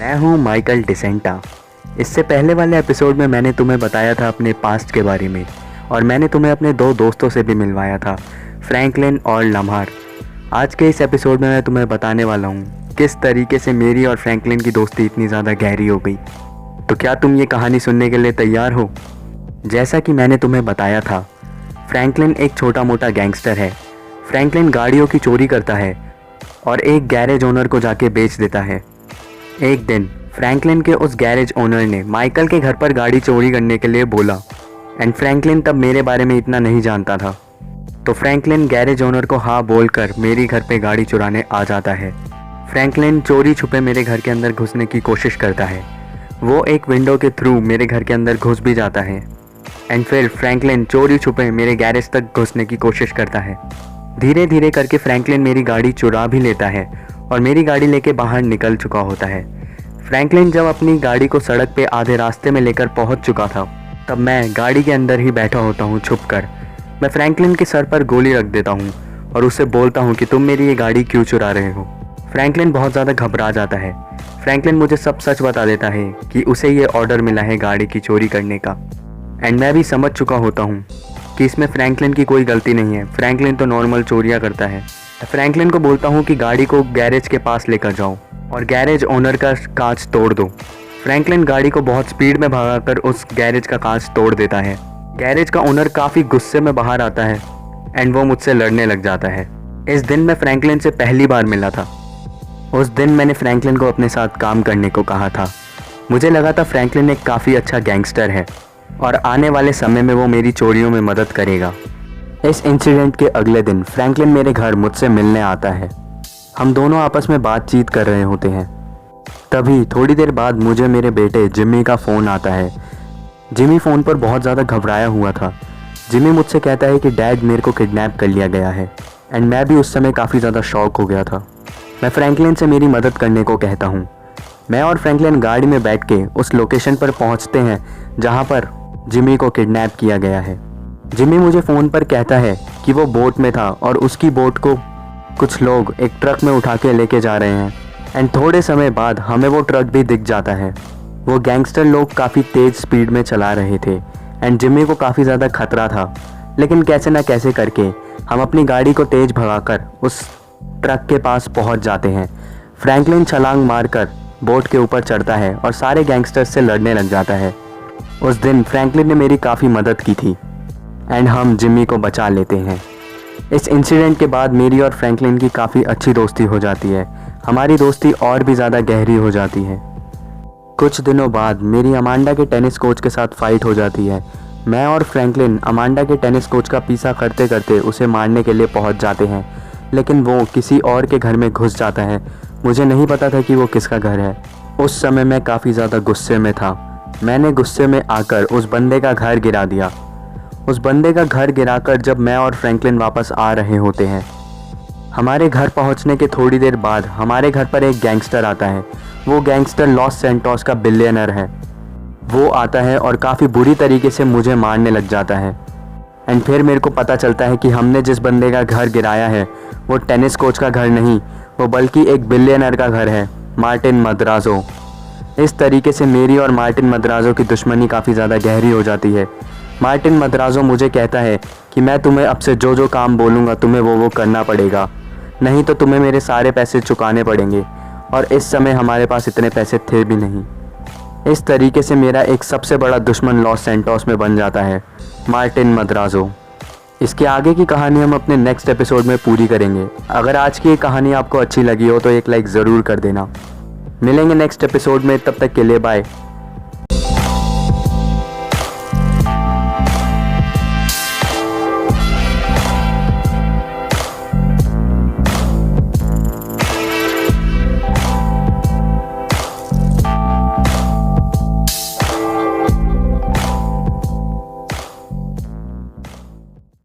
मैं हूँ माइकल डिसेंटा। इससे पहले वाले एपिसोड में मैंने तुम्हें बताया था अपने पास्ट के बारे में, और मैंने तुम्हें अपने दो दोस्तों से भी मिलवाया था, फ्रैंकलिन और लम्हार। आज के इस एपिसोड में मैं तुम्हें बताने वाला हूँ किस तरीके से मेरी और फ्रैंकलिन की दोस्ती इतनी ज़्यादा गहरी हो गई। तो क्या तुम ये कहानी सुनने के लिए तैयार हो? जैसा कि मैंने तुम्हें बताया था, फ्रैंकलिन एक छोटा मोटा गैंगस्टर है। फ्रैंकलिन गाड़ियों की चोरी करता है और एक गैरेज ओनर को जाके बेच देता है। एक दिन फ्रैंकलिन के उस गैरेज ओनर ने माइकल के घर पर गाड़ी चोरी करने के लिए बोला, एंड फ्रैंकलिन तब मेरे बारे में इतना नहीं जानता था। तो फ्रैंकलिन गैरेज ओनर को हाँ बोलकर मेरी घर पे गाड़ी चुराने आ जाता है। फ्रैंकलिन चोरी छुपे मेरे घर के अंदर घुसने की कोशिश करता है। वो एक विंडो के थ्रू मेरे घर के अंदर घुस भी जाता है, एंड फिर फ्रैंकलिन चोरी छुपे मेरे गैरेज तक घुसने की कोशिश करता है। धीरे धीरे करके फ्रैंकलिन मेरी गाड़ी चुरा भी लेता है और मेरी गाड़ी लेके बाहर निकल चुका होता है। फ्रैंकलिन जब अपनी गाड़ी को सड़क पे आधे रास्ते में लेकर पहुंच चुका था, तब मैं गाड़ी के अंदर ही बैठा होता हूं छुपकर। मैं फ्रैंकलिन के सर पर गोली रख देता हूं और उससे बोलता हूं कि तुम मेरी ये गाड़ी क्यों चुरा रहे हो। फ्रैंकलिन बहुत ज़्यादा घबरा जाता है। फ्रैंकलिन मुझे सब सच बता देता है कि उसे ये ऑर्डर मिला है गाड़ी की चोरी करने का, एंड मैं भी समझ चुका होता हूँ कि इसमें फ्रैंकलिन की कोई गलती नहीं है। फ्रैंकलिन तो नॉर्मल चोरियाँ करता है। फ्रैंकलिन को बोलता हूँ कि गाड़ी को गैरेज के पास लेकर जाओ और गैरेज ओनर का कांच तोड़ दो। फ्रैंकलिन गाड़ी को बहुत स्पीड में भगाकर उस गैरेज का कांच तोड़ देता है। गैरेज का ओनर काफ़ी गुस्से में बाहर आता है एंड वो मुझसे लड़ने लग जाता है। इस दिन मैं फ्रैंकलिन से पहली बार मिला था। उस दिन मैंने फ्रैंकलिन को अपने साथ काम करने को कहा था। मुझे लगा था फ्रैंकलिन एक काफ़ी अच्छा गैंगस्टर है और आने वाले समय में वो मेरी चोरियों में मदद करेगा। इस इंसिडेंट के अगले दिन फ्रैंकलिन मेरे घर मुझसे मिलने आता है। हम दोनों आपस में बातचीत कर रहे होते हैं। तभी थोड़ी देर बाद मुझे मेरे बेटे जिम्मी का फ़ोन आता है। जिम्मी फ़ोन पर बहुत ज़्यादा घबराया हुआ था। जिम्मी मुझसे कहता है कि डैड मेरे को किडनैप कर लिया गया है, एंड मैं भी उस समय काफ़ी ज़्यादा शॉक हो गया था। मैं फ्रैंकलिन से मेरी मदद करने को कहता हूँ। मैं और फ्रैंकलिन गाड़ी में बैठ के उस लोकेशन पर पहुँचते हैं जहाँ पर जिम्मी को किडनैप किया गया है। जिम्मी मुझे फ़ोन पर कहता है कि वो बोट में था और उसकी बोट को कुछ लोग एक ट्रक में उठा के लेके जा रहे हैं, एंड थोड़े समय बाद हमें वो ट्रक भी दिख जाता है। वो गैंगस्टर लोग काफ़ी तेज़ स्पीड में चला रहे थे, एंड जिम्मी को काफ़ी ज़्यादा खतरा था। लेकिन कैसे ना कैसे करके हम अपनी गाड़ी को तेज़ भगाकर उस ट्रक के पास पहुंच जाते हैं। फ्रैंकलिन छलांग मारकर बोट के ऊपर चढ़ता है और सारे गैंगस्टर्स से लड़ने लग जाता है। उस दिन फ्रैंकलिन ने मेरी काफ़ी मदद की थी, एंड हम जिम्मी को बचा लेते हैं। इस इंसिडेंट के बाद मेरी और फ्रैंकलिन की काफ़ी अच्छी दोस्ती हो जाती है। हमारी दोस्ती और भी ज़्यादा गहरी हो जाती है। कुछ दिनों बाद मेरी अमांडा के टेनिस कोच के साथ फ़ाइट हो जाती है। मैं और फ्रैंकलिन अमांडा के टेनिस कोच का पीछा करते करते उसे मारने के लिए पहुंच जाते हैं, लेकिन वो किसी और के घर में घुस जाता है। मुझे नहीं पता था कि वो किसका घर है। उस समय मैं काफ़ी ज़्यादा गुस्से में था। मैंने गुस्से में आकर उस बंदे का घर गिरा दिया। उस बंदे का घर गिराकर जब मैं और फ्रैंकलिन वापस आ रहे होते हैं, हमारे घर पहुंचने के थोड़ी देर बाद हमारे घर पर एक गैंगस्टर आता है। वो गैंगस्टर लॉस सैंटोस का बिलियनर है। वो आता है और काफ़ी बुरी तरीके से मुझे मारने लग जाता है, एंड फिर मेरे को पता चलता है कि हमने जिस बंदे का घर गिराया है वो टेनिस कोच का घर नहीं, वो बल्कि एक बिलियनर का घर है, मार्टिन मद्राज़ो। इस तरीके से मेरी और मार्टिन मद्राज़ो की दुश्मनी काफ़ी ज़्यादा गहरी हो जाती है। मार्टिन मद्राज़ो मुझे कहता है कि मैं तुम्हें अब से जो जो काम बोलूँगा तुम्हें वो करना पड़ेगा, नहीं तो तुम्हें मेरे सारे पैसे चुकाने पड़ेंगे। और इस समय हमारे पास इतने पैसे थे भी नहीं। इस तरीके से मेरा एक सबसे बड़ा दुश्मन लॉस सैंटोस में बन जाता है, मार्टिन मद्राज़ो। इसके आगे की कहानी हम अपने नेक्स्ट एपिसोड में पूरी करेंगे। अगर आज की ये कहानी आपको अच्छी लगी हो तो एक लाइक ज़रूर कर देना। मिलेंगे नेक्स्ट एपिसोड में, तब तक के लिए बाय।